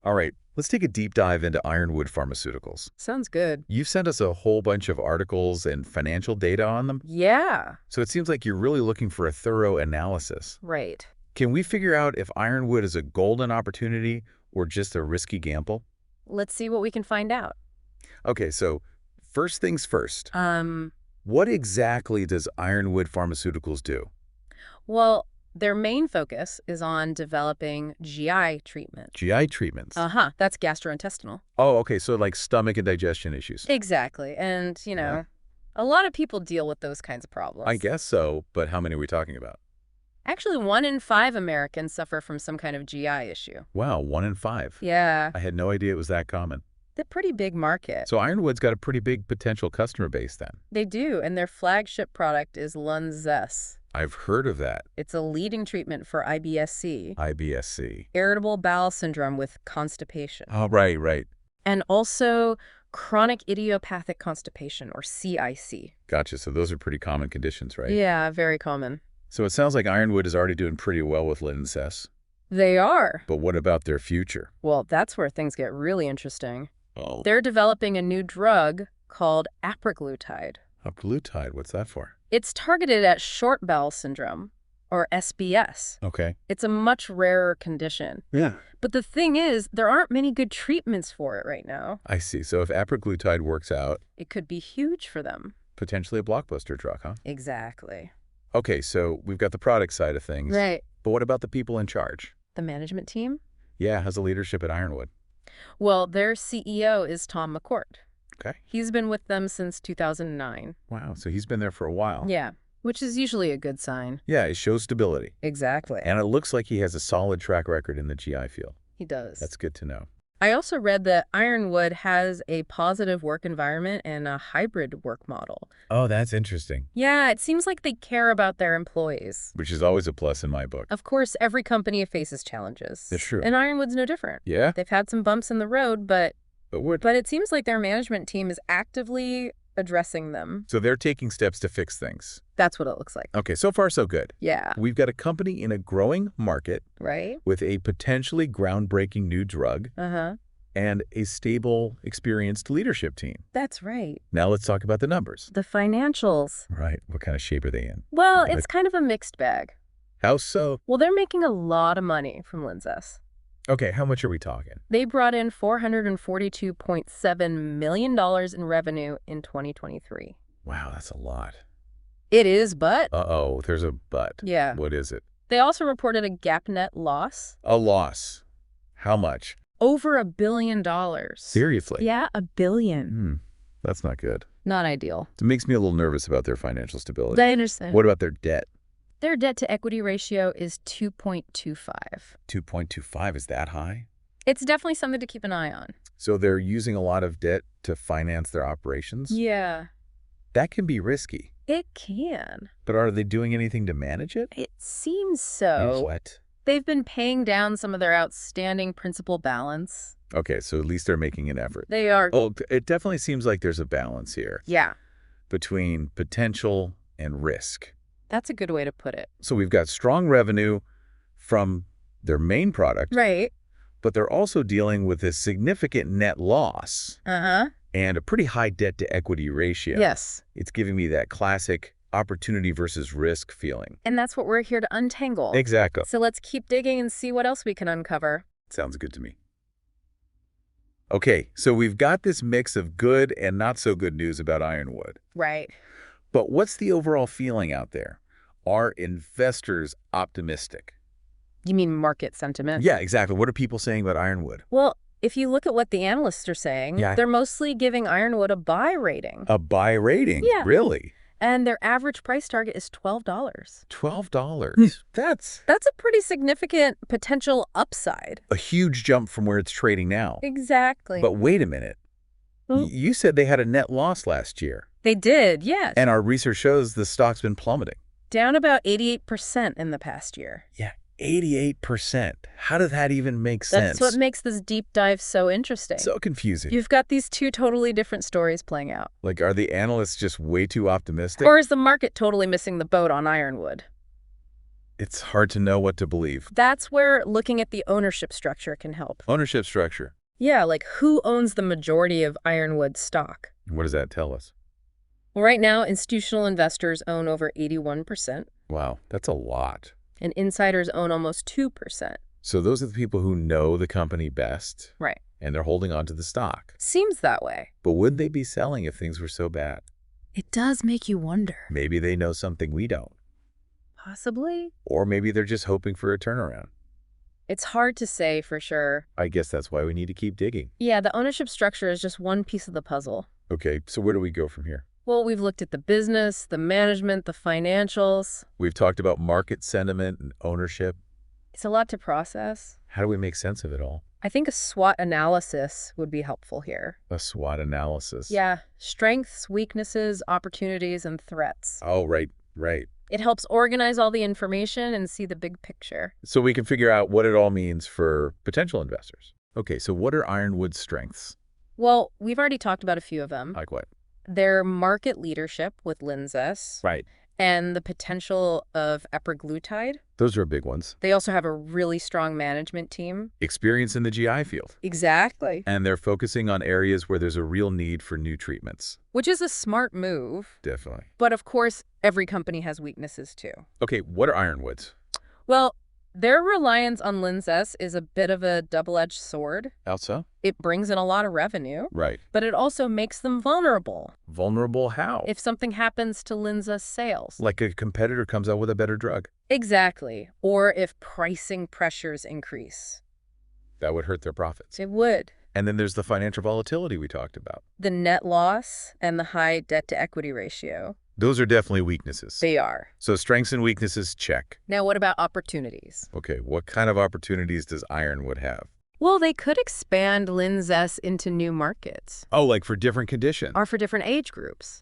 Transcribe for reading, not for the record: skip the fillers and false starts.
All right, let's take a deep dive into Ironwood Pharmaceuticals. Sounds good. You've sent us a whole bunch of articles and financial data on them, Yeah, so it seems like you're really looking for a thorough analysis. right. Can we figure out if Ironwood is a golden opportunity or just a risky gamble? Let's see what we can find out. Okay, so first things first. Um, What exactly does Ironwood Pharmaceuticals do? well, their main focus is on developing GI treatment. GI treatments. Uh-huh, that's gastrointestinal. Oh, okay, so like stomach and digestion issues. Exactly. And, Yeah. a lot of people deal with those kinds of problems. I guess so, but how many are we talking about? Actually, 1 in 5 Americans suffer from some kind of GI issue. Wow, 1 in 5. Yeah, I had no idea it was that common. they're a pretty big market. So Ironwood's got a pretty big potential customer base then. They do, and their flagship product is Lunzess. I've heard of that, It's a leading treatment for IBS-C, IBS-C. irritable bowel syndrome with constipation, Oh, right. and also chronic idiopathic constipation, or CIC. Gotcha, so those are pretty common conditions, right? Yeah, very common. So it sounds like Ironwood is already doing pretty well with Linzess. They are. But what about their future? Well, that's where things get really interesting. Oh, They're developing a new drug called apraglutide. glutide, what's that for? It's targeted at short bowel syndrome, or SBS. Okay. It's a much rarer condition. Yeah. But the thing is, there aren't many good treatments for it right now. I see. So if apraglutide works out, It could be huge for them. potentially a blockbuster drug, huh? Exactly. Okay, so we've got the product side of things. Right. But what about the people in charge? The management team? Yeah, how's the leadership at Ironwood? Well, their CEO is Tom McCourt. Okay. He's been with them since 2009. Wow, so he's been there for a while. Yeah, which is usually a good sign. Yeah, it shows stability. Exactly. And it looks like he has a solid track record in the GI field. He does. That's good to know. I also read that Ironwood has a positive work environment and a hybrid work model. Oh, that's interesting. Yeah, it seems like they care about their employees. Which is always a plus in my book. Of course, every company faces challenges. That's true. And Ironwood's no different. Yeah? They've had some bumps in the road, but But it seems like their management team is actively addressing them. So they're taking steps to fix things. That's what it looks like. Okay, so far so good. Yeah. We've got a company in a growing market Right? with a potentially groundbreaking new drug Uh-huh. and a stable, experienced leadership team. That's right. Now let's talk about the numbers. The financials. Right. What kind of shape are they in? Well, But- it's kind of a mixed bag. How so? Well, they're making a lot of money from Linzess. Okay, how much are we talking? They brought in $442.7 million in revenue in 2023. Wow, that's a lot. It is, but Uh-oh, there's a but. yeah. What is it? They also reported a GAAP net loss A loss. How much? over $1 billion. Seriously? Yeah, $1 billion. That's not good. Not ideal. It makes me a little nervous about their financial stability. I understand. What about their debt? Their debt to equity ratio is 2.25. 2.25, is that high? It's definitely something to keep an eye on. So they're using a lot of debt to finance their operations? Yeah, That can be risky. it can. But are they doing anything to manage it? It seems so. What? They've been paying down some of their outstanding principal balance. Okay, so at least they're making an effort. They are. Oh, it definitely seems like there's a balance here Yeah, between potential and risk. that's a good way to put it. So we've got strong revenue from their main product, Right. but they're also dealing with a significant net loss Uh-huh. and a pretty high debt-to-equity ratio. Yes. It's giving me that classic opportunity versus risk feeling. And that's what we're here to untangle. Exactly. So let's keep digging and see what else we can uncover. Sounds good to me. Okay, so we've got this mix of good and not so good news about Ironwood. Right. But what's the overall feeling out there? Are investors optimistic? You mean market sentiment? Yeah, exactly. What are people saying about Ironwood? Well, if you look at what the analysts are saying, Yeah. they're mostly giving Ironwood a buy rating. A buy rating? Yeah. Really? And their average price target is $12. $12. That's That's a pretty significant potential upside. a huge jump from where it's trading now. Exactly. But wait a minute. Hmm? You said they had a net loss last year. They did, yes. And our research shows the stock's been plummeting. Down about 88% in the past year. Yeah, 88%. How did that even make sense? That's what makes this deep dive so interesting. So confusing. You've got these two totally different stories playing out. Like, are the analysts just way too optimistic? Or is the market totally missing the boat on Ironwood? It's hard to know what to believe. That's where looking at the ownership structure can help. Ownership structure. Yeah, like who owns the majority of Ironwood stock? What does that tell us? Well, right now, institutional investors own over 81%, Wow, that's a lot. and insiders own almost 2%. So those are the people who know the company best, Right. and they're holding on to the stock. Seems that way. But would they be selling if things were so bad? It does make you wonder. Maybe they know something we don't. Possibly? Or maybe they're just hoping for a turnaround. It's hard to say for sure. I guess that's why we need to keep digging. Yeah, the ownership structure is just one piece of the puzzle. Okay, so where do we go from here? Well, we've looked at the business, the management, the financials. We've talked about market sentiment and ownership. It's a lot to process. How do we make sense of it all? I think a SWOT analysis would be helpful here. A SWOT analysis. Yeah, strengths, weaknesses, opportunities, and threats. Oh, right. It helps organize all the information and see the big picture. So we can figure out what it all means for potential investors. Okay, so what are Ironwood's strengths? Well, we've already talked about a few of them. Like what? Their market leadership with Linzess Right. and the potential of epraglutide. Those are big ones. They also have a really strong management team. Experience in the GI field. Exactly. And they're focusing on areas where there's a real need for new treatments. Which is a smart move. Definitely. But of course, every company has weaknesses too. Okay, what are Ironwood's? Well, their reliance on Linzess is a bit of a double-edged sword. How so? It brings in a lot of revenue, Right. but it also makes them vulnerable Vulnerable how? if something happens to Linzess sales. Like a competitor comes out with a better drug. Exactly. Or if pricing pressures increase. That would hurt their profits. It would. And then there's the financial volatility we talked about. The net loss and the high debt-to-equity ratio. Those are definitely weaknesses. They are. So strengths and weaknesses, check. Now, what about opportunities? Okay, what kind of opportunities does Ironwood have? Well, they could expand Linzess into new markets. Oh, like for different conditions. Or for different age groups.